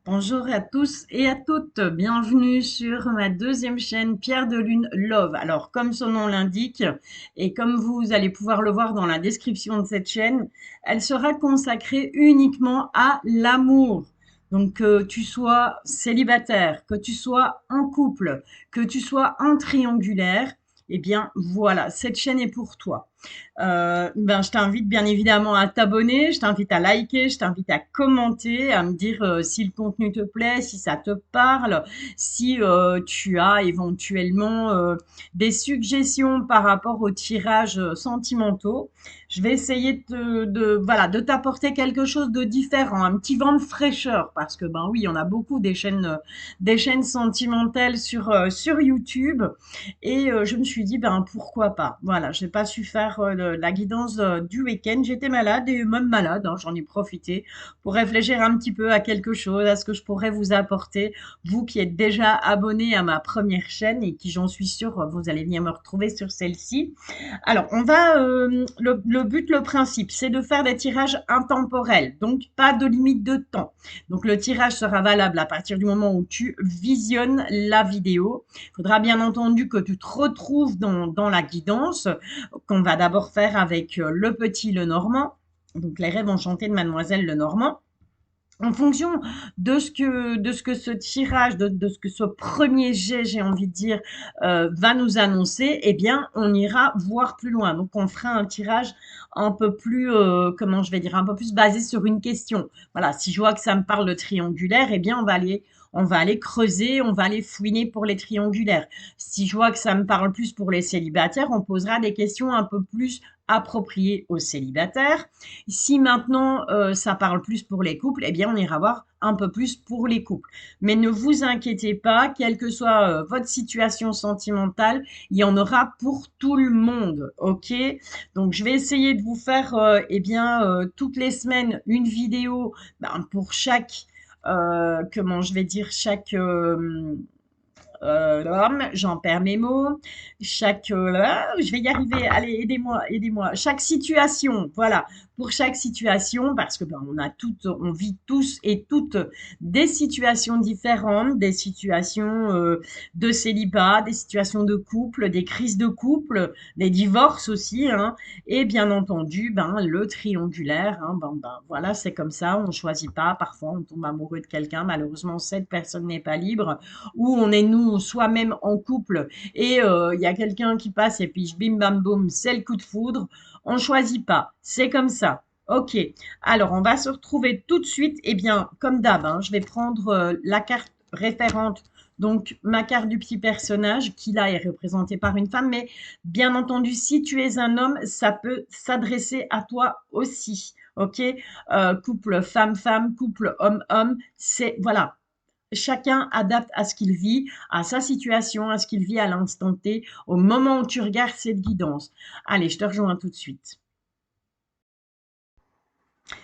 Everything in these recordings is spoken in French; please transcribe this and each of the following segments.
Bonjour à tous et à toutes, bienvenue sur ma deuxième chaîne Pierre de Lune Love. Alors, comme son nom l'indique, et comme vous allez pouvoir le voir dans la description de cette chaîne, elle sera consacrée uniquement à l'amour. Donc, que tu sois célibataire, que tu sois en couple, que tu sois en triangulaire, eh bien voilà, cette chaîne est pour toi. Je t'invite bien évidemment à t'abonner, je t'invite à liker, je t'invite à commenter, à me dire si le contenu te plaît, si ça te parle, si tu as éventuellement des suggestions par rapport aux tirages sentimentaux. Je vais essayer voilà, de t'apporter quelque chose de différent, un petit vent de fraîcheur, parce que ben oui, on a beaucoup des chaînes sentimentales sur YouTube. Et je me suis dit, ben pourquoi pas. Voilà, j'ai pas su faire la guidance du week-end. J'étais malade et même malade, hein, j'en ai profité pour réfléchir un petit peu à quelque chose, à ce que je pourrais vous apporter, vous qui êtes déjà abonné à ma première chaîne et qui, j'en suis sûre, vous allez venir me retrouver sur celle-ci. Alors, le but, le principe, c'est de faire des tirages intemporels, donc pas de limite de temps. Donc, le tirage sera valable à partir du moment où tu visionnes la vidéo. Il faudra bien entendu que tu te retrouves dans la guidance qu'on va d'abord faire avec le petit Lenormand, donc les rêves enchantés de Mademoiselle Lenormand. En fonction de ce que ce tirage, de ce que ce premier jet, j'ai envie de dire, va nous annoncer, eh bien, on ira voir plus loin. Donc, on fera un tirage un peu plus, comment je vais dire, un peu plus basé sur une question. Voilà, si je vois que ça me parle de triangulaire, eh bien, on va aller creuser, on va aller fouiner pour les triangulaires. Si je vois que ça me parle plus pour les célibataires, on posera des questions un peu plus appropriées aux célibataires. Si maintenant ça parle plus pour les couples, eh bien on ira voir un peu plus pour les couples. Mais ne vous inquiétez pas, quelle que soit votre situation sentimentale, il y en aura pour tout le monde, ok? Donc je vais essayer de vous faire toutes les semaines une vidéo pour chaque comment je vais dire chaque j'en perds mes mots. Je vais y arriver. Allez, aidez-moi, aidez-moi. Chaque situation, voilà, pour chaque situation, parce que on vit tous et toutes des situations différentes, des situations de célibat, des situations de couple, des crises de couple, des divorces aussi, hein, et bien entendu, le triangulaire, hein, voilà, c'est comme ça, on choisit pas. Parfois, on tombe amoureux de quelqu'un. Malheureusement, cette personne n'est pas libre où on est nous soi-même en couple et il y a quelqu'un qui passe et puis bim bam boum, c'est le coup de foudre. On choisit pas, c'est comme ça. Ok, alors on va se retrouver tout de suite. Eh bien, comme d'hab, hein, je vais prendre la carte référente, donc ma carte du petit personnage qui là est représentée par une femme, mais bien entendu, si tu es un homme, ça peut s'adresser à toi aussi. Ok, couple femme-femme, couple homme-homme, c'est voilà, chacun adapte à ce qu'il vit, à sa situation, à ce qu'il vit à l'instant T, au moment où tu regardes cette guidance. Allez, je te rejoins tout de suite.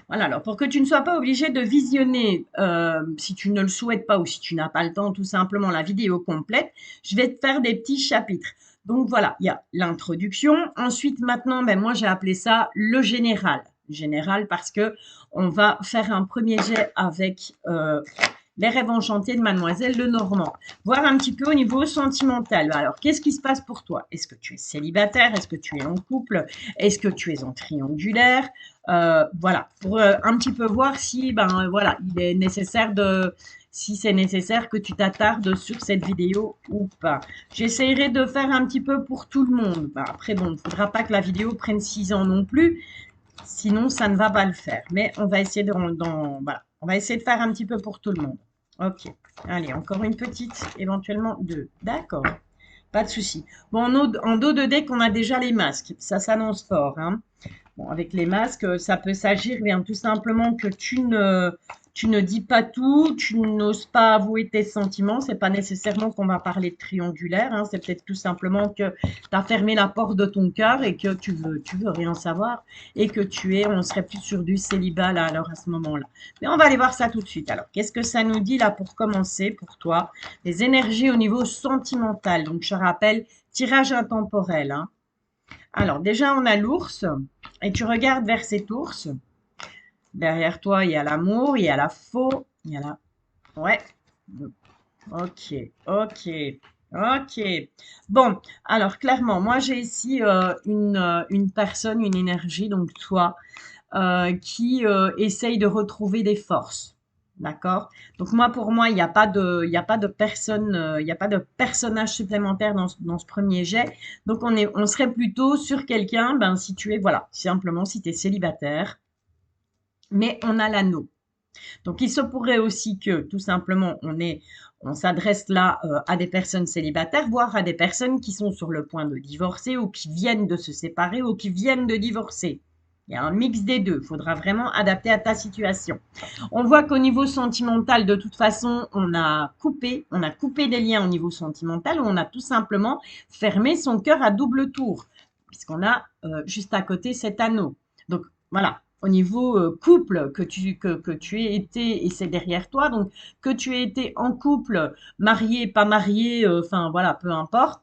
Voilà, alors pour que tu ne sois pas obligé de visionner, si tu ne le souhaites pas ou si tu n'as pas le temps, tout simplement la vidéo complète, je vais te faire des petits chapitres. Donc voilà, il y a l'introduction. Ensuite, maintenant, moi j'ai appelé ça le général. Général parce que on va faire un premier jet avec les rêves enchantés de Mademoiselle Lenormand. Voir un petit peu au niveau sentimental. Alors, qu'est-ce qui se passe pour toi? Est-ce que tu es célibataire? Est-ce que tu es en couple? Est-ce que tu es en triangulaire? Voilà, pour un petit peu voir si, voilà, il est nécessaire si c'est nécessaire que tu t'attardes sur cette vidéo ou pas. J'essaierai de faire un petit peu pour tout le monde. Après, bon, il ne faudra pas que la vidéo prenne 6 ans non plus, sinon ça ne va pas le faire. Mais on va essayer voilà, on va essayer de faire un petit peu pour tout le monde. Ok, allez, encore une petite, éventuellement deux. D'accord, pas de souci. Bon, en dos de deck, on a déjà les masques. Ça s'annonce fort, hein. Bon, avec les masques, ça peut s'agir bien tout simplement que tu ne dis pas tout, tu n'oses pas avouer tes sentiments. C'est pas nécessairement qu'on va parler de triangulaire, hein. C'est peut-être tout simplement que tu as fermé la porte de ton cœur et que tu veux rien savoir et que on serait plus sur du célibat là, alors à ce moment-là. Mais on va aller voir ça tout de suite. Alors, qu'est-ce que ça nous dit là pour commencer pour toi? Les énergies au niveau sentimental. Donc, je rappelle, tirage intemporel, hein. Alors, déjà, on a l'ours, et tu regardes vers cet ours. Derrière toi, il y a l'amour, il y a la faux, il y a la Ouais. Ok, ok, ok. Bon, alors clairement, moi j'ai ici une personne, une énergie, donc toi, qui essaye de retrouver des forces. D'accord? Donc moi, pour moi, il y a pas de personne, il n'y a pas de personnage supplémentaire dans ce premier jet. Donc on serait plutôt sur quelqu'un, ben si tu es, voilà, simplement si tu es célibataire, mais on a l'anneau. Donc, il se pourrait aussi que, tout simplement, on s'adresse là à des personnes célibataires, voire à des personnes qui sont sur le point de divorcer ou qui viennent de se séparer ou qui viennent de divorcer. Il y a un mix des deux. Il faudra vraiment adapter à ta situation. On voit qu'au niveau sentimental, de toute façon, on a coupé des liens au niveau sentimental, ou on a tout simplement fermé son cœur à double tour, puisqu'on a juste à côté cet anneau. Donc voilà, au niveau couple que tu aies été, et c'est derrière toi, donc que tu aies été en couple, marié, pas marié, enfin voilà, peu importe,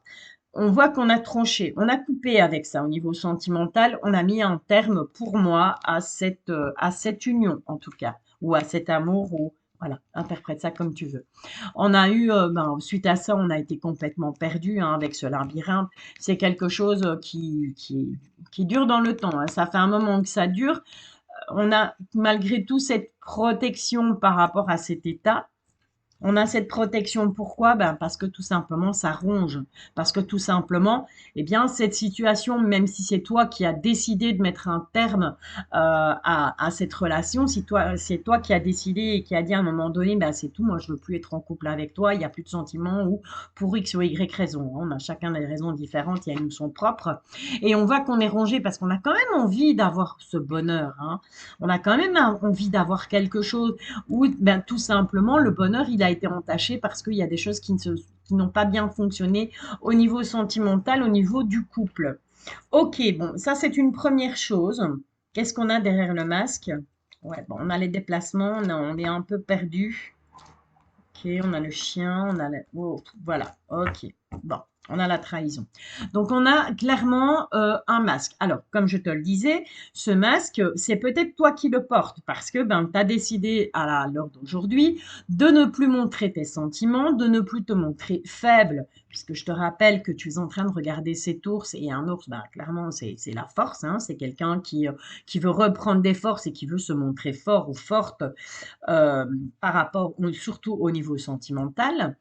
on voit qu'on a tranché, on a coupé avec ça au niveau sentimental, on a mis un terme pour moi à cette union en tout cas, ou à cet amour, ou voilà, interprète ça comme tu veux. On a eu, ben, suite à ça, on a été complètement perdu hein, avec ce labyrinthe. C'est quelque chose qui dure dans le temps. Hein. Ça fait un moment que ça dure. On a malgré tout cette protection par rapport à cet état. On a cette protection, pourquoi? Ben, parce que tout simplement, ça ronge. Parce que tout simplement, eh bien, cette situation, même si c'est toi qui as décidé de mettre un terme à cette relation, si toi, c'est toi qui as décidé et qui a dit à un moment donné, ben, c'est tout, moi, je veux plus être en couple avec toi, il n'y a plus de sentiments ou pour X ou Y raison. On a chacun des raisons différentes et elles nous sont propres. Et on voit qu'on est rongé parce qu'on a quand même envie d'avoir ce bonheur. Hein. On a quand même envie d'avoir quelque chose où ben, tout simplement le bonheur il a été entaché parce qu'il y a des choses qui n'ont pas bien fonctionné au niveau sentimental, au niveau du couple. Ok, bon, ça c'est une première chose. Qu'est-ce qu'on a derrière le masque? Ouais, bon, on a les déplacements, on est un peu perdu. Ok, on a le chien, on a oh, voilà, ok. Bon, on a la trahison. Donc, on a clairement un masque. Alors, comme je te le disais, ce masque, c'est peut-être toi qui le portes parce que ben, tu as décidé à l'heure d'aujourd'hui de ne plus montrer tes sentiments, de ne plus te montrer faible, puisque je te rappelle que tu es en train de regarder cet ours et un ours, ben, clairement, c'est la force. Hein, c'est quelqu'un qui veut reprendre des forces et qui veut se montrer fort ou forte euh, par rapport, surtout au niveau sentimental.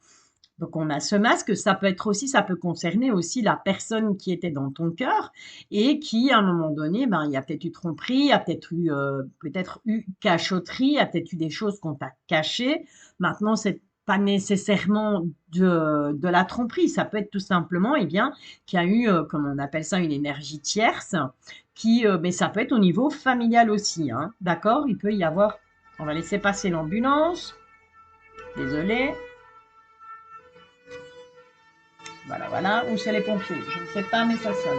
Donc on a ce masque, ça peut être aussi, ça peut concerner aussi la personne qui était dans ton cœur et qui, à un moment donné, ben, il y a peut-être eu tromperie, il y a peut-être eu cachotterie, il y a peut-être eu des choses qu'on t'a cachées. Maintenant, c'est pas nécessairement de la tromperie, ça peut être tout simplement, eh bien, qu'il y a eu, comme on appelle ça, une énergie tierce, mais ça peut être au niveau familial aussi, hein, d'accord? Il peut y avoir, on va laisser passer l'ambulance, désolé. Voilà, voilà. Ou c'est les pompiers. Je ne sais pas, mais ça sonne.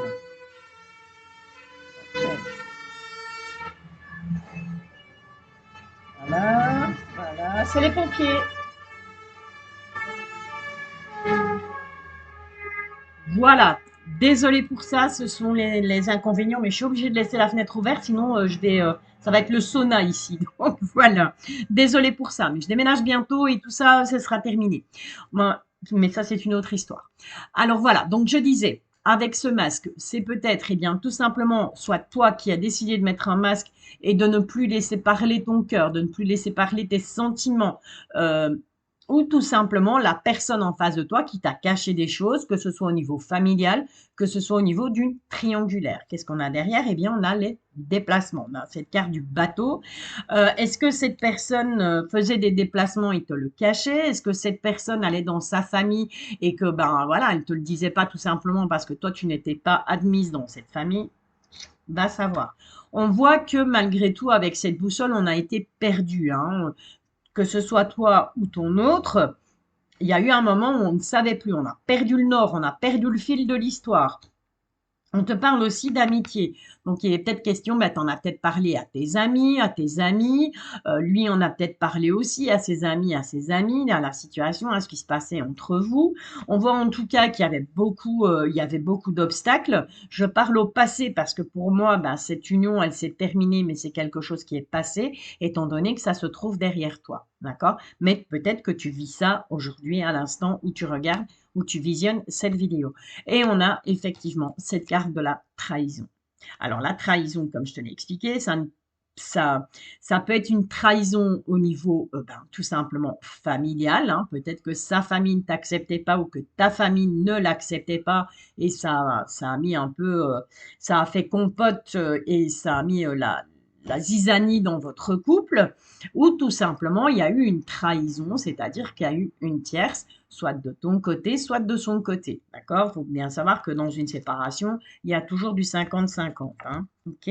Ok. Voilà, voilà. C'est les pompiers. Voilà. Désolée pour ça, ce sont les inconvénients, mais je suis obligée de laisser la fenêtre ouverte, sinon ça va être le sauna ici. Donc voilà. Désolée pour ça, mais je déménage bientôt et tout ça, ce sera terminé. Moi, mais ça, c'est une autre histoire. Alors voilà. Donc je disais, avec ce masque, c'est peut-être, eh bien, tout simplement, soit toi qui as décidé de mettre un masque et de ne plus laisser parler ton cœur, de ne plus laisser parler tes sentiments. euh, ou tout simplement la personne en face de toi qui t'a caché des choses, que ce soit au niveau familial, que ce soit au niveau d'une triangulaire. Qu'est-ce qu'on a derrière? Eh bien, on a les déplacements. On a cette carte du bateau. Est-ce que cette personne faisait des déplacements et te le cachait? Est-ce que cette personne allait dans sa famille et que, ben voilà, elle te le disait pas tout simplement parce que toi, tu n'étais pas admise dans cette famille? Va savoir. On voit que malgré tout, avec cette boussole, on a été perdu. Hein. Que ce soit toi ou ton autre, il y a eu un moment où on ne savait plus. On a perdu le nord, on a perdu le fil de l'histoire. On te parle aussi d'amitié. Donc, il est peut-être question, bah, tu en as peut-être parlé à tes amis, lui en a peut-être parlé aussi à ses amis, à la situation, à ce qui se passait entre vous. On voit en tout cas qu'il y avait beaucoup d'obstacles. Je parle au passé parce que pour moi, bah, cette union, elle s'est terminée, mais c'est quelque chose qui est passé, étant donné que ça se trouve derrière toi, d'accord? Mais peut-être que tu vis ça aujourd'hui, à l'instant où tu regardes, où tu visionnes cette vidéo. Et on a effectivement cette carte de la trahison. Alors la trahison, comme je te l'ai expliqué, ça, ça peut être une trahison au niveau tout simplement familial, hein. Peut-être que sa famille ne t'acceptait pas ou que ta famille ne l'acceptait pas et ça a mis un peu, ça a fait compote et ça a mis la zizanie dans votre couple, ou tout simplement il y a eu une trahison, c'est-à-dire qu'il y a eu une tierce, soit de ton côté, soit de son côté. D'accord? Il faut bien savoir que dans une séparation, il y a toujours du 50-50. Hein, ok?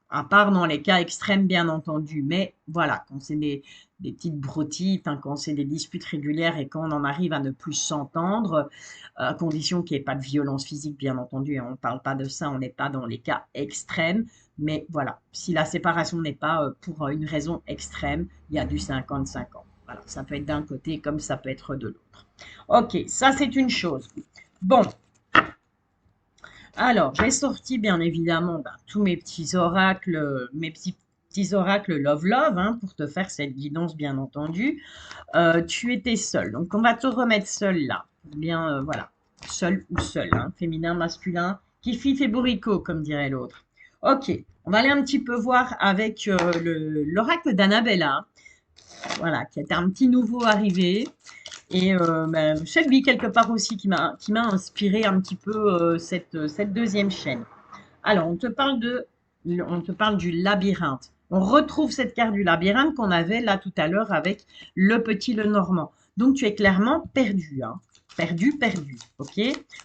À part dans les cas extrêmes, bien entendu. Mais voilà, quand c'est des petites broutilles, hein, quand c'est des disputes régulières et quand on en arrive à ne plus s'entendre, à condition qu'il n'y ait pas de violence physique, bien entendu, hein, on ne parle pas de ça, on n'est pas dans les cas extrêmes. Mais voilà, si la séparation n'est pas pour une raison extrême, il y a du 50-50. Voilà, ça peut être d'un côté comme ça peut être de l'autre. Ok, ça c'est une chose. Bon, alors, j'ai sorti bien évidemment tous mes petits oracles Love Love, hein, pour te faire cette guidance bien entendu. Tu étais seul, donc on va te remettre seul là. Bien, voilà, seul ou seul, hein, féminin, masculin, qui fit fait bourricot, comme dirait l'autre. Ok, on va aller un petit peu voir avec l'oracle d'Annabella, voilà, qui est un petit nouveau arrivé. Et c'est lui quelque part aussi qui m'a inspiré un petit peu cette deuxième chaîne. Alors, on te parle du labyrinthe. On retrouve cette carte du labyrinthe qu'on avait là tout à l'heure avec le petit le normand. Donc, tu es clairement perdu, hein. Perdu, perdu, ok?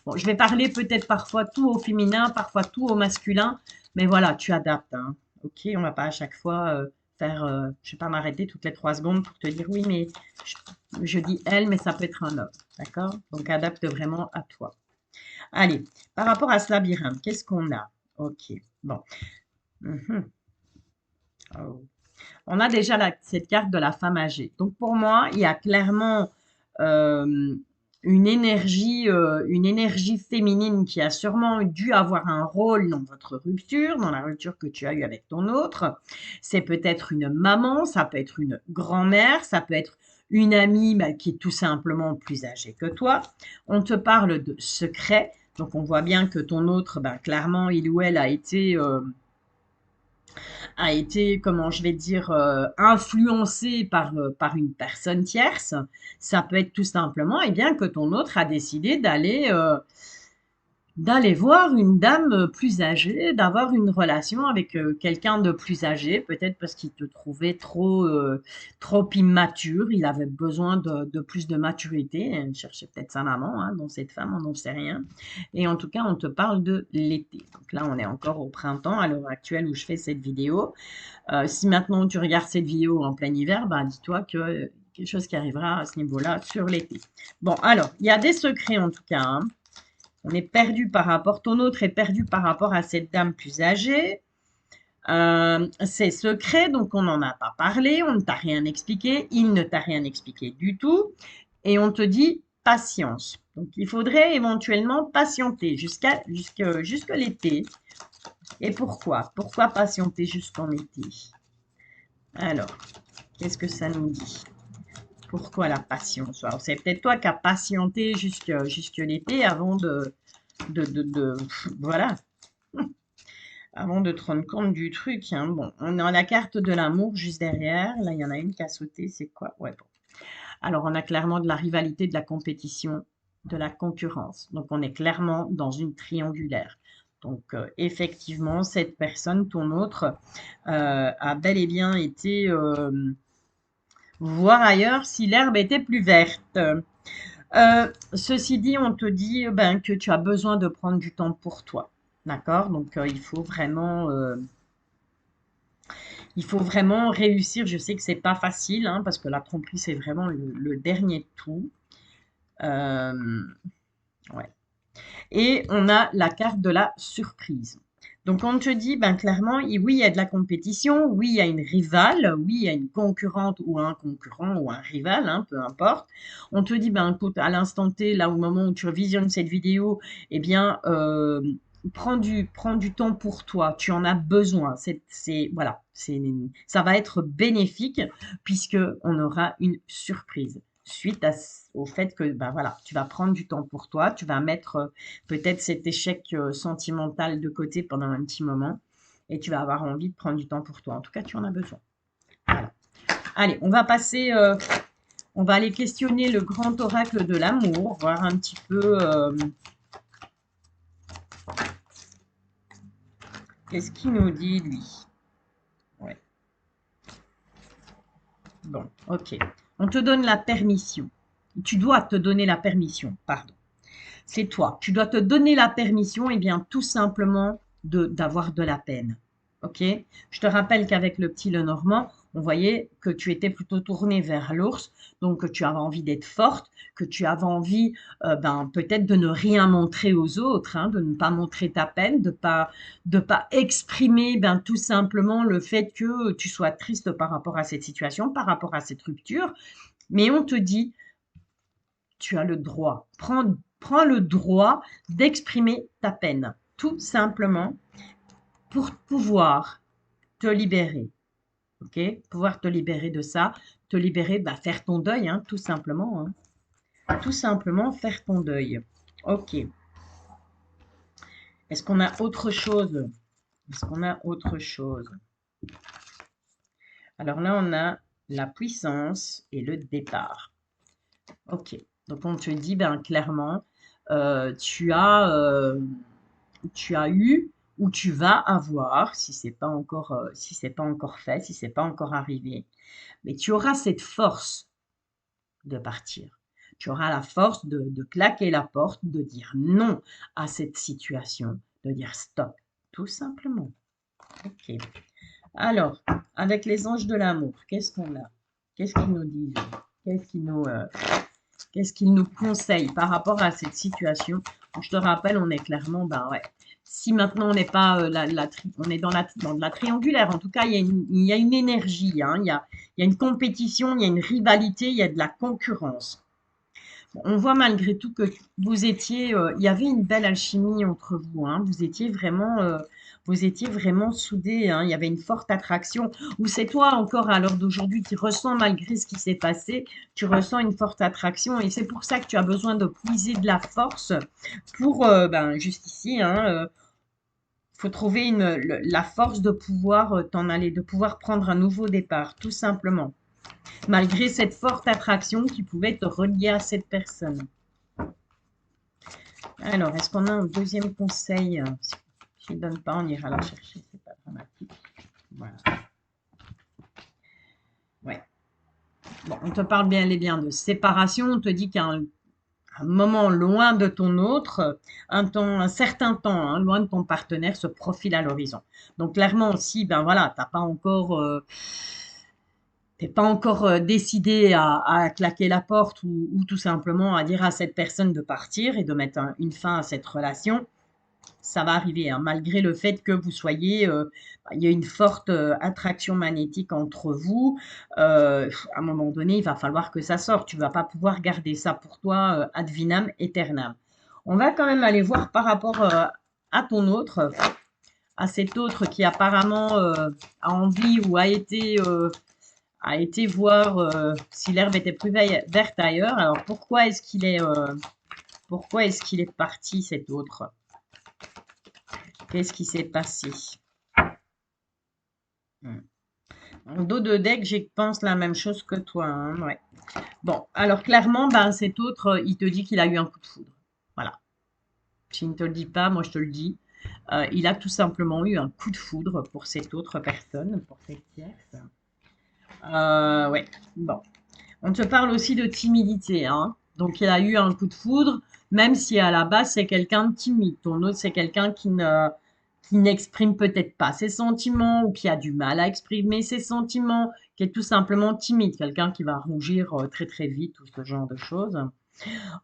Bon, je vais parler peut-être parfois tout au féminin, parfois tout au masculin, mais voilà, tu adaptes, hein. Ok, on va pas à chaque fois faire, je vais pas m'arrêter toutes les 3 secondes pour te dire oui, mais je, je dis elle, mais ça peut être un homme, d'accord? Donc, adapte vraiment à toi. Allez, par rapport à ce labyrinthe, qu'est-ce qu'on a? Ok, bon. Mhm. Oh. On a déjà cette carte de la femme âgée. Donc pour moi, il y a clairement euh, une énergie féminine qui a sûrement dû avoir un rôle dans votre rupture, dans la rupture que tu as eue avec ton autre. C'est peut-être une maman, ça peut être une grand-mère, ça peut être une amie qui est tout simplement plus âgée que toi. On te parle de secret. Donc on voit bien que ton autre, clairement, il ou elle a été, comment je vais dire, influencé par une personne tierce. Ça peut être tout simplement, eh bien, que ton autre a décidé d'aller voir une dame plus âgée, d'avoir une relation avec quelqu'un de plus âgé, peut-être parce qu'il te trouvait trop immature, il avait besoin de plus de maturité, il cherchait peut-être sa maman, hein, dans cette femme, on n'en sait rien. Et en tout cas, on te parle de l'été. Donc là, on est encore au printemps, à l'heure actuelle où je fais cette vidéo. Si maintenant tu regardes cette vidéo en plein hiver, dis-toi que quelque chose qui arrivera à ce niveau-là sur l'été. Bon, alors, il y a des secrets en tout cas, hein. On est perdu par rapport, ton autre est perdu par rapport à cette dame plus âgée. C'est secret, donc on n'en a pas parlé, on ne t'a rien expliqué, il ne t'a rien expliqué du tout. Et on te dit patience. Donc il faudrait éventuellement patienter jusque l'été. Et pourquoi? Pourquoi patienter jusqu'en été? Alors, qu'est-ce que ça nous dit? Pourquoi la patience? Alors, c'est peut-être toi qui as patienté jusque l'été avant de voilà, avant de te rendre compte du truc, hein. Bon, on a la carte de l'amour juste derrière. Là, il y en a une qui a sauté. C'est quoi? Ouais, bon. Alors, on a clairement de la rivalité, de la compétition, de la concurrence. Donc, on est clairement dans une triangulaire. Donc, effectivement, cette personne, ton autre, a bel et bien été voir ailleurs si l'herbe était plus verte. Ceci dit, on te dit que tu as besoin de prendre du temps pour toi. D'accord? Donc, il faut vraiment réussir. Je sais que c'est pas facile, hein, parce que la tromperie, c'est vraiment le dernier tout. Euh, ouais. Et on a la carte de la surprise. Donc on te dit, ben clairement, oui, il y a de la compétition, oui, il y a une rivale, oui, il y a une concurrente ou un concurrent ou un rival, hein, peu importe. On te dit, ben écoute, à l'instant T, là au moment où tu visionnes cette vidéo, eh bien, prends du temps pour toi, tu en as besoin. Voilà, ça va être bénéfique puisque on aura une surprise suite au fait que, ben voilà, tu vas prendre du temps pour toi, tu vas mettre peut-être cet échec sentimental de côté pendant un petit moment et tu vas avoir envie de prendre du temps pour toi. En tout cas, tu en as besoin. Voilà. Allez, on va aller questionner le grand oracle de l'amour, voir un petit peu qu'est-ce qu'il nous dit lui. Ouais. Bon, ok. On te donne la permission. Tu dois te donner la permission, pardon. C'est toi. Tu dois te donner la permission, et bien, tout simplement, d'avoir de la peine. Ok? Je te rappelle qu'avec le petit Lenormand, on voyait que tu étais plutôt tournée vers l'ours, donc que tu avais envie d'être forte, que tu avais envie, ben, peut-être de ne rien montrer aux autres, hein, de ne pas montrer ta peine, de pas exprimer, ben, tout simplement le fait que tu sois triste par rapport à cette situation, par rapport à cette rupture. Mais on te dit, tu as le droit. Prends le droit d'exprimer ta peine, tout simplement, pour pouvoir te libérer. Ok? Pouvoir te libérer de ça, te libérer, bah, faire ton deuil, hein, tout simplement. Hein. Tout simplement faire ton deuil. Ok. Est-ce qu'on a autre chose? Est-ce qu'on a autre chose? Alors là, on a la puissance et le départ. Ok. Donc on te dit, ben clairement, euh, tu as, euh, tu as eu ou tu vas avoir, si c'est pas encore fait, si c'est pas encore arrivé, mais tu auras cette force de partir. Tu auras la force de claquer la porte, de dire non à cette situation, de dire stop, tout simplement. Ok. Alors, avec les anges de l'amour, qu'est-ce qu'on a? Qu'est-ce qu'ils nous disent? Qu'est-ce qu'ils nous, Qu'est-ce qu'il nous conseille par rapport à cette situation? Je te rappelle, on est clairement, ben ouais. Si maintenant on n'est pas on est dans de la triangulaire, en tout cas, il y a une énergie, hein, il y a une compétition, il y a une rivalité, il y a de la concurrence. Bon, on voit malgré tout que il y avait une belle alchimie entre vous, hein, vous étiez vraiment soudés, hein, il y avait une forte attraction. Ou c'est toi encore à l'heure d'aujourd'hui qui ressens malgré ce qui s'est passé, tu ressens une forte attraction et c'est pour ça que tu as besoin de puiser de la force pour, ben, juste ici, hein, faut trouver la force de pouvoir t'en aller, de pouvoir prendre un nouveau départ, tout simplement malgré cette forte attraction qui pouvait te relier à cette personne. Alors, est-ce qu'on a un deuxième conseil? Si je ne donne pas, on ira la chercher, c'est pas dramatique. Voilà. Ouais. Bon, on te parle bien et bien de séparation, on te dit qu'il y a un moment loin de ton autre, un certain temps, hein, loin de ton partenaire, se profile à l'horizon. Donc clairement, si ben voilà, t'es pas encore décidé à claquer la porte ou tout simplement à dire à cette personne de partir et de mettre une fin à cette relation, ça va arriver, hein, malgré le fait que vous soyez, il y a une forte attraction magnétique entre vous. À un moment donné, il va falloir que ça sorte. Tu vas pas pouvoir garder ça pour toi ad vinam aeternam. On va quand même aller voir par rapport à ton autre, à cet autre qui apparemment a envie ou a été voir si l'herbe était plus verte ailleurs. Alors pourquoi est-ce qu'il est parti cet autre? Qu'est-ce qui s'est passé? En dos de deck, je pense la même chose que toi, hein, ouais. Bon, alors clairement, ben, cet autre, il te dit qu'il a eu un coup de foudre. Voilà. S'il ne te le dit pas, moi je te le dis. Il a tout simplement eu un coup de foudre pour cette autre personne, pour cette tierce. Ouais, bon. On te parle aussi de timidité, hein. Donc il a eu un coup de foudre, même si à la base c'est quelqu'un de timide. Ton autre, c'est quelqu'un qui n'exprime peut-être pas ses sentiments ou qui a du mal à exprimer ses sentiments, qui est tout simplement timide, quelqu'un qui va rougir très très vite ou ce genre de choses.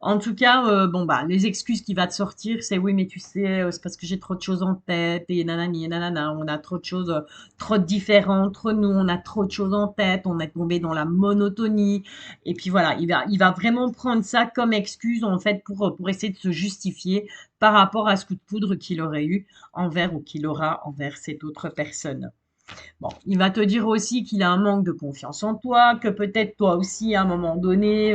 En tout cas, bon, bah, les excuses qui va te sortir, c'est oui, mais tu sais, c'est parce que j'ai trop de choses en tête et nanani et nanana. On a trop de choses, trop différentes entre nous. On a trop de choses en tête. On est tombé dans la monotonie. Et puis voilà, il va vraiment prendre ça comme excuse, en fait, pour essayer de se justifier par rapport à ce coup de foudre qu'il aurait eu envers ou qu'il aura envers cette autre personne. Bon, il va te dire aussi qu'il a un manque de confiance en toi, que peut-être toi aussi, à un moment donné,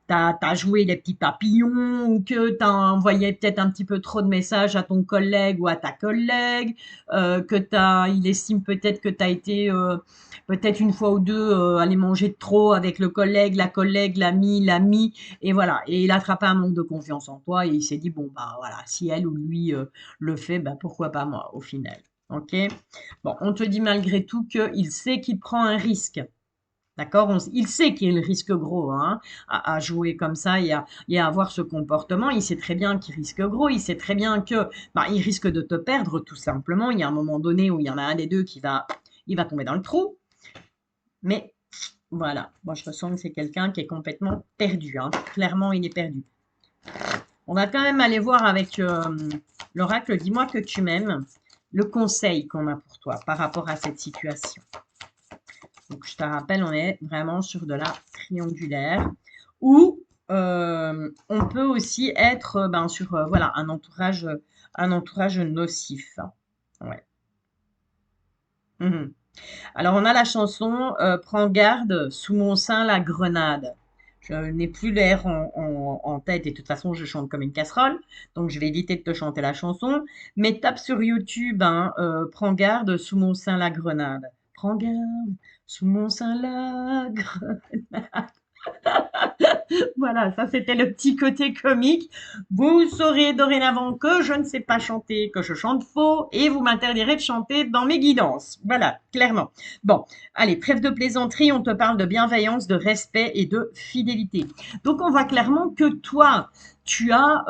t'as joué les petits papillons ou que tu as envoyé peut-être un petit peu trop de messages à ton collègue ou à ta collègue, il estime peut-être que tu as été peut-être une fois ou deux aller manger trop avec le collègue, l'ami, et voilà. Et il a attrapé un manque de confiance en toi et il s'est dit, bon, bah voilà, si elle ou lui le fait, bah pourquoi pas moi au final. Ok? Bon, on te dit malgré tout qu'il sait qu'il prend un risque. D'accord? Il sait qu'il y a le risque gros hein, à jouer comme ça et à avoir ce comportement. Il sait très bien qu'il risque gros. Il sait très bien que bah, il risque de te perdre tout simplement. Il y a un moment donné où il y en a un des deux il va tomber dans le trou. Mais voilà, moi je ressens que c'est quelqu'un qui est complètement perdu. Hein. Clairement, il est perdu. On va quand même aller voir avec l'oracle. Dis-moi que tu m'aimes. Le conseil qu'on a pour toi par rapport à cette situation. Donc, je te rappelle, on est vraiment sur de la triangulaire où on peut aussi être sur voilà, un entourage nocif. Ouais. Mhm. Alors, on a la chanson Prends garde, sous mon sein la grenade. Je n'ai plus l'air en tête et de toute façon, je chante comme une casserole. Donc, je vais éviter de te chanter la chanson. Mais tape sur YouTube, hein, Prends garde, sous mon sein la grenade. Prends garde, sous mon sein la grenade. Voilà, ça c'était le petit côté comique. Vous saurez dorénavant que je ne sais pas chanter, que je chante faux, et vous m'interdirez de chanter dans mes guidances. Voilà, clairement. Bon, allez, trêve de plaisanterie, on te parle de bienveillance, de respect et de fidélité. Donc on voit clairement que toi, tu as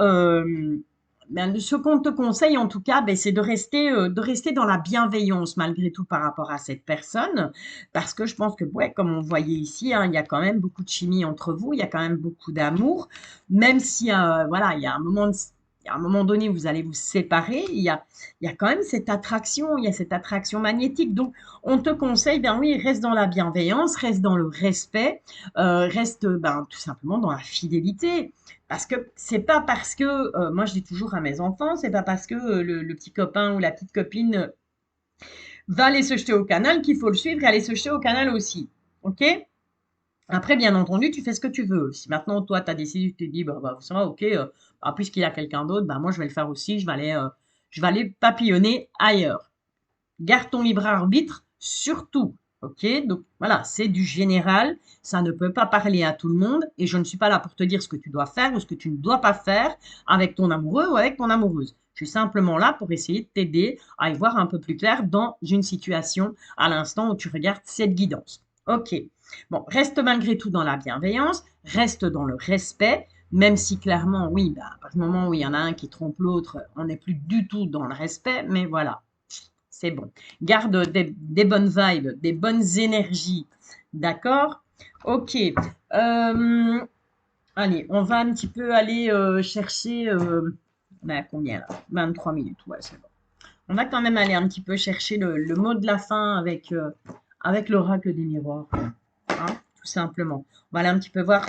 ce qu'on te conseille en tout cas, c'est de rester dans la bienveillance malgré tout par rapport à cette personne, parce que je pense que, ouais, comme on voyait ici, hein, il y a quand même beaucoup de chimie entre vous, il y a quand même beaucoup d'amour, même si, voilà, il y a un moment donné où vous allez vous séparer, il y a quand même cette attraction, il y a cette attraction magnétique. Donc, on te conseille, ben oui, reste dans la bienveillance, reste dans le respect, reste tout simplement dans la fidélité. Parce que c'est pas parce que, moi je dis toujours à mes enfants, c'est pas parce que le petit copain ou la petite copine va aller se jeter au canal qu'il faut le suivre et aller se jeter au canal aussi. Ok? Après, bien entendu, tu fais ce que tu veux. Si maintenant, toi, tu as décidé, tu te dis, ça va, ok, puisqu'il y a quelqu'un d'autre, moi, je vais le faire aussi, je vais aller papillonner ailleurs. Garde ton libre arbitre, surtout. Ok? Donc, voilà, c'est du général. Ça ne peut pas parler à tout le monde. Et je ne suis pas là pour te dire ce que tu dois faire ou ce que tu ne dois pas faire avec ton amoureux ou avec ton amoureuse. Je suis simplement là pour essayer de t'aider à y voir un peu plus clair dans une situation à l'instant où tu regardes cette guidance. Ok. Bon, reste malgré tout dans la bienveillance, reste dans le respect, même si clairement, oui, à partir du moment où il y en a un qui trompe l'autre, on n'est plus du tout dans le respect, mais voilà, c'est bon. Garde des bonnes vibes, des bonnes énergies. D'accord? Ok. Euh, allez, on va un petit peu aller chercher. On est à combien là? 23 minutes. Ouais, c'est bon. On va quand même aller un petit peu chercher le mot de la fin avec l'oracle des miroirs. Hein, tout simplement. On va aller un petit peu voir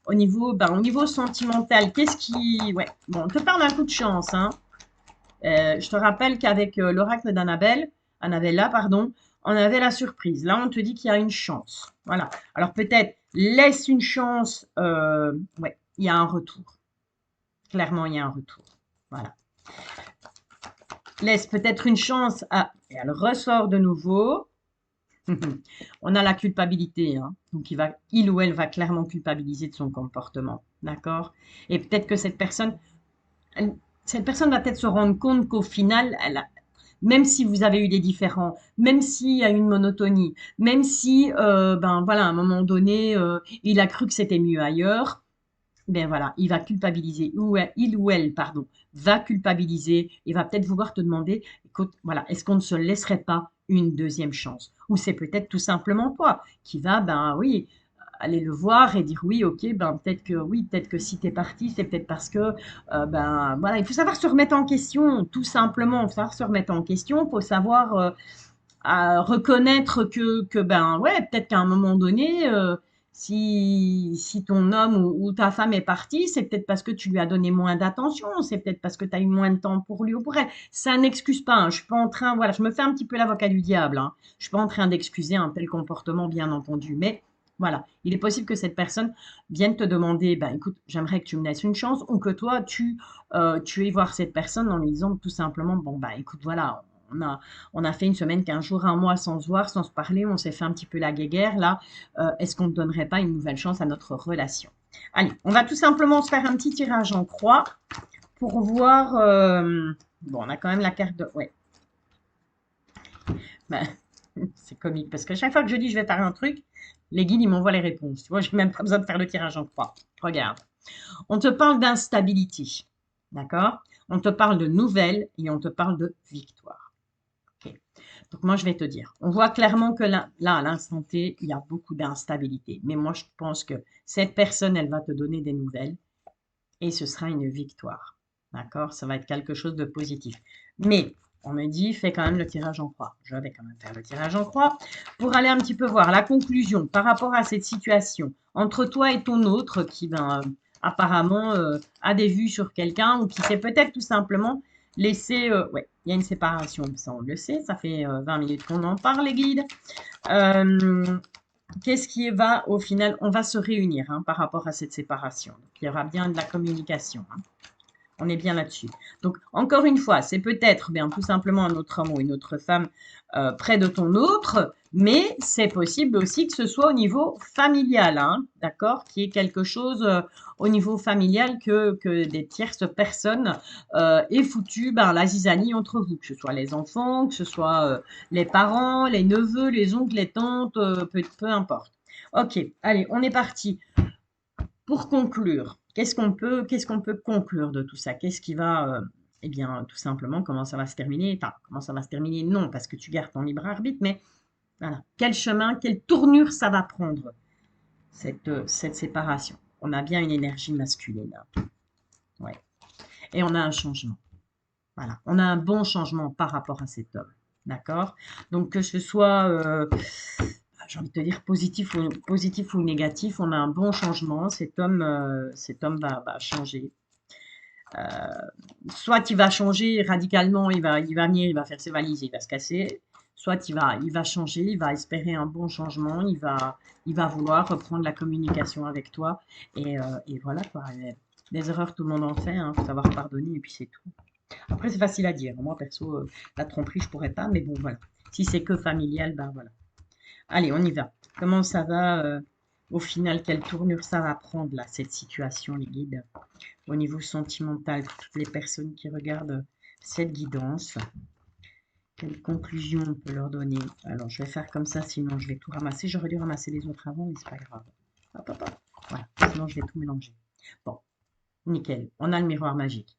au niveau sentimental. Qu'est-ce qui. Ouais. Bon, on te parle d'un coup de chance. Hein. Je te rappelle qu'avec l'oracle Annabella, pardon, on avait la surprise. Là, on te dit qu'il y a une chance. Voilà. Alors peut-être laisse une chance. Ouais, il y a un retour. Clairement, il y a un retour. Voilà. Laisse peut-être une chance et elle ressort de nouveau. On a la culpabilité, hein. Donc il ou elle va clairement culpabiliser de son comportement. D'accord? Et peut-être que cette personne va peut-être se rendre compte qu'au final, même si vous avez eu des différends, même s'il y a une monotonie, même si, voilà, à un moment donné, il a cru que c'était mieux ailleurs, ben voilà, il va culpabiliser, il ou elle, pardon, va culpabiliser et va peut-être vouloir te demander, écoute, voilà, est-ce qu'on ne se laisserait pas une deuxième chance? Ou c'est peut-être tout simplement toi qui va, oui, aller le voir et dire oui, ok, ben peut-être que si tu es parti, c'est peut-être parce que ben voilà, il faut savoir se remettre en question, tout simplement. Il faut savoir se remettre en question, il faut savoir reconnaître que ben ouais, peut-être qu'à un moment donné, si ton homme ou ta femme est parti, c'est peut-être parce que tu lui as donné moins d'attention, c'est peut-être parce que tu as eu moins de temps pour lui ou pour elle. Ça n'excuse pas, hein. Je suis pas en train, voilà, je me fais un petit peu l'avocat du diable, hein. Je suis pas en train d'excuser un tel comportement, bien entendu, mais voilà, il est possible que cette personne vienne te demander, ben écoute, j'aimerais que tu me laisses une chance, ou que toi, tu aies voir cette personne en lui disant tout simplement, bon, bah écoute, voilà, on a fait une semaine, 15 jours, un mois sans se voir, sans se parler, on s'est fait un petit peu la guéguerre, là, est-ce qu'on ne donnerait pas une nouvelle chance à notre relation? Allez, on va tout simplement se faire un petit tirage en croix pour voir, bon, on a quand même la carte de, ouais, ben, c'est comique, parce que chaque fois que je dis je vais faire un truc, les guides, ils m'envoient les réponses. Tu vois, j'ai même pas besoin de faire le tirage en croix. Regarde. On te parle d'instabilité. D'accord? On te parle de nouvelles et on te parle de victoire. Ok. Donc moi, je vais te dire, on voit clairement que là, à l'instant T, il y a beaucoup d'instabilité. Mais moi, je pense que cette personne, elle va te donner des nouvelles et ce sera une victoire. D'accord? Ça va être quelque chose de positif. Mais on me dit, fais quand même le tirage en croix. Je vais quand même faire le tirage en croix pour aller un petit peu voir la conclusion par rapport à cette situation entre toi et ton autre qui, ben, apparemment, a des vues sur quelqu'un ou qui s'est peut-être tout simplement laissé... ouais, il y a une séparation, ça on le sait, ça fait 20 minutes qu'on en parle, les guides. Qu'est-ce qui va, au final, on va se réunir hein, par rapport à cette séparation. Donc, il y aura bien de la communication. Hein. On est bien là-dessus. Donc, encore une fois, c'est peut-être bien tout simplement un autre homme ou une autre femme près de ton autre, mais c'est possible aussi que ce soit au niveau familial, hein, d'accord? Qu'il y ait quelque chose au niveau familial que des tierces personnes aient foutu ben, la zizanie entre vous, que ce soit les enfants, que ce soit les parents, les neveux, les oncles, les tantes, peu importe. Ok, allez, on est parti. Pour conclure, qu'est-ce qu'on peut conclure de tout ça? Qu'est-ce qui va, eh bien, tout simplement, comment ça va se terminer? Enfin, comment ça va se terminer? Non, parce que tu gardes ton libre arbitre, mais voilà, quel chemin, quelle tournure ça va prendre, cette séparation? On a bien une énergie masculine, hein. Ouais. Et on a un changement. Voilà, on a un bon changement par rapport à cet homme. D'accord? Donc, que ce soit, j'ai envie de te dire, positif ou négatif, on a un bon changement. Cet homme va changer. Euh, Soit il va changer radicalement, il va venir, il va faire ses valises, il va se casser. Soit il va changer, il va espérer un bon changement, il va vouloir reprendre la communication avec toi. Et voilà, quoi. Des erreurs, tout le monde en fait, hein, faut savoir pardonner et puis c'est tout. Après, c'est facile à dire. Moi, perso, la tromperie, je pourrais pas, mais bon, voilà. Si c'est que familial, ben voilà. Allez, on y va. Comment ça va, au final, quelle tournure ça va prendre, là, cette situation, les guides, au niveau sentimental, pour toutes les personnes qui regardent cette guidance. Quelle conclusion on peut leur donner? Alors, je vais faire comme ça, sinon je vais tout ramasser. J'aurais dû ramasser les autres avant, mais c'est pas grave. Hop, hop, hop. Voilà, sinon je vais tout mélanger. Bon, nickel. On a le miroir magique.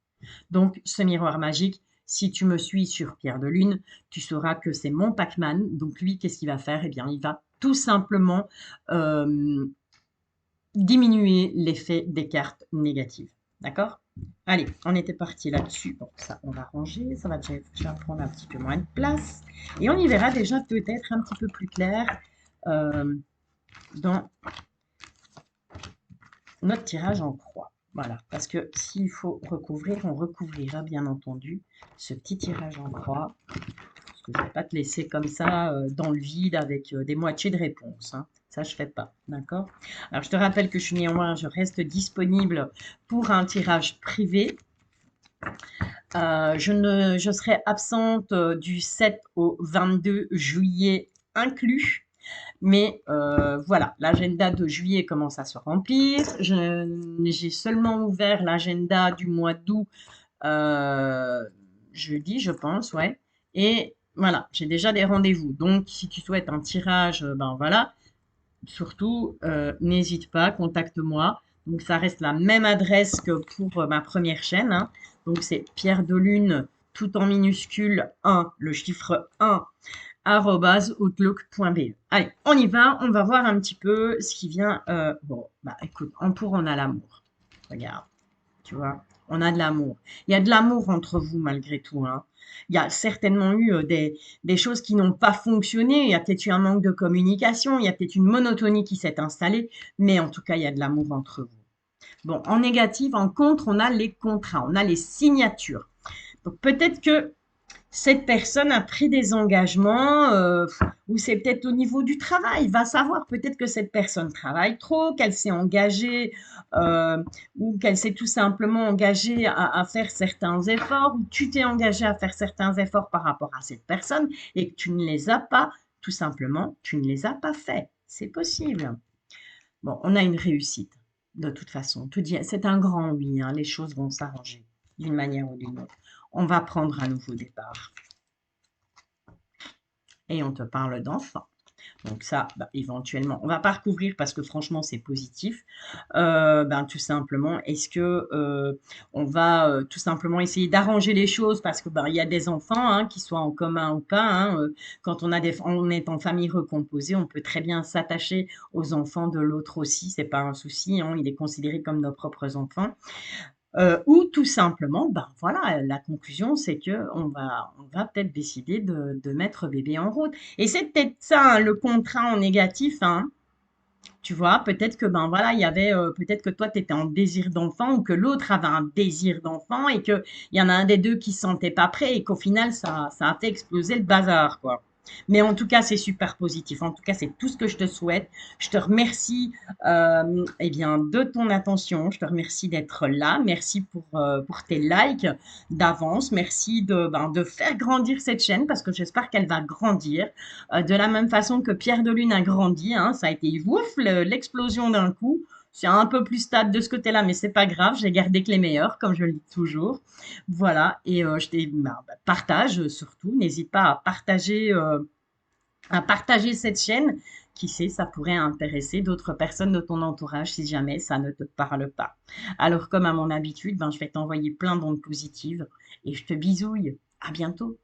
Donc, ce miroir magique, si tu me suis sur Pierre de Lune, tu sauras que c'est mon Pac-Man. Donc, lui, qu'est-ce qu'il va faire? Eh bien, il va tout simplement diminuer l'effet des cartes négatives. D'accord? Allez, on était parti là-dessus. Bon, ça, on va ranger. Ça va déjà prendre un petit peu moins de place. Et on y verra déjà peut-être un petit peu plus clair dans notre tirage en croix. Voilà, parce que s'il faut recouvrir, on recouvrira bien entendu ce petit tirage en croix. Parce que je ne vais pas te laisser comme ça dans le vide avec des moitiés de réponses. Hein. Ça, je ne fais pas. D'accord? Alors, je te rappelle que je reste disponible pour un tirage privé. Je serai absente du 7 au 22 juillet inclus. Mais voilà, l'agenda de juillet commence à se remplir. J'ai seulement ouvert l'agenda du mois d'août jeudi, je pense, ouais. Et voilà, j'ai déjà des rendez-vous. Donc, si tu souhaites un tirage, ben voilà, surtout, n'hésite pas, contacte-moi. Donc, ça reste la même adresse que pour ma première chaîne. Hein. Donc, c'est Pierre de Lune, tout en minuscule, 1, le chiffre 1, outlook.be. Allez, on y va, on va voir un petit peu ce qui vient. Bon, bah écoute, en pour, on a l'amour. Regarde, tu vois, on a de l'amour. Il y a de l'amour entre vous malgré tout, hein. Il y a certainement eu des choses qui n'ont pas fonctionné. Il y a peut-être eu un manque de communication, il y a peut-être une monotonie qui s'est installée, mais en tout cas, il y a de l'amour entre vous. Bon, en négatif, en contre, on a les contrats, on a les signatures. Donc peut-être que cette personne a pris des engagements, ou c'est peut-être au niveau du travail, va savoir, peut-être que cette personne travaille trop, qu'elle s'est engagée, ou qu'elle s'est tout simplement engagée à faire certains efforts, ou tu t'es engagé à faire certains efforts par rapport à cette personne, et que tu ne les as pas, tout simplement, tu ne les as pas faits. C'est possible. Bon, on a une réussite, de toute façon. Tout dit, c'est un grand oui, hein, les choses vont s'arranger d'une manière ou d'une autre. On va prendre un nouveau départ et on te parle d'enfant. Donc ça, bah, éventuellement, on va pas recouvrir parce que franchement, c'est positif. Ben, tout simplement, est-ce que on va tout simplement essayer d'arranger les choses parce que ben, il y a des enfants, hein, qui soient en commun ou pas, hein, quand on est en famille recomposée, on peut très bien s'attacher aux enfants de l'autre aussi, c'est pas un souci, hein, il est considéré comme nos propres enfants. Ou tout simplement, ben voilà, la conclusion, c'est que on va peut-être décider de mettre bébé en route. Et c'est peut-être ça, hein, le contrat en négatif, hein. Tu vois, peut-être que ben voilà, il y avait peut-être que toi tu étais en désir d'enfant ou que l'autre avait un désir d'enfant et que il y en a un des deux qui se sentait pas prêt et qu'au final ça a fait exploser le bazar quoi. Mais en tout cas, c'est super positif. En tout cas, c'est tout ce que je te souhaite. Je te remercie eh bien, de ton attention. Je te remercie d'être là. Merci pour tes likes d'avance. Merci de faire grandir cette chaîne parce que j'espère qu'elle va grandir. De la même façon que Pierre de Lune a grandi, hein, ça a été ouf, l'explosion d'un coup. C'est un peu plus stable de ce côté-là, mais c'est pas grave, j'ai gardé que les meilleurs, comme je le dis toujours. Voilà, et partage surtout, n'hésite pas à partager cette chaîne. Qui sait, ça pourrait intéresser d'autres personnes de ton entourage si jamais ça ne te parle pas. Alors, comme à mon habitude, ben, je vais t'envoyer plein d'ondes positives et je te bisouille. À bientôt.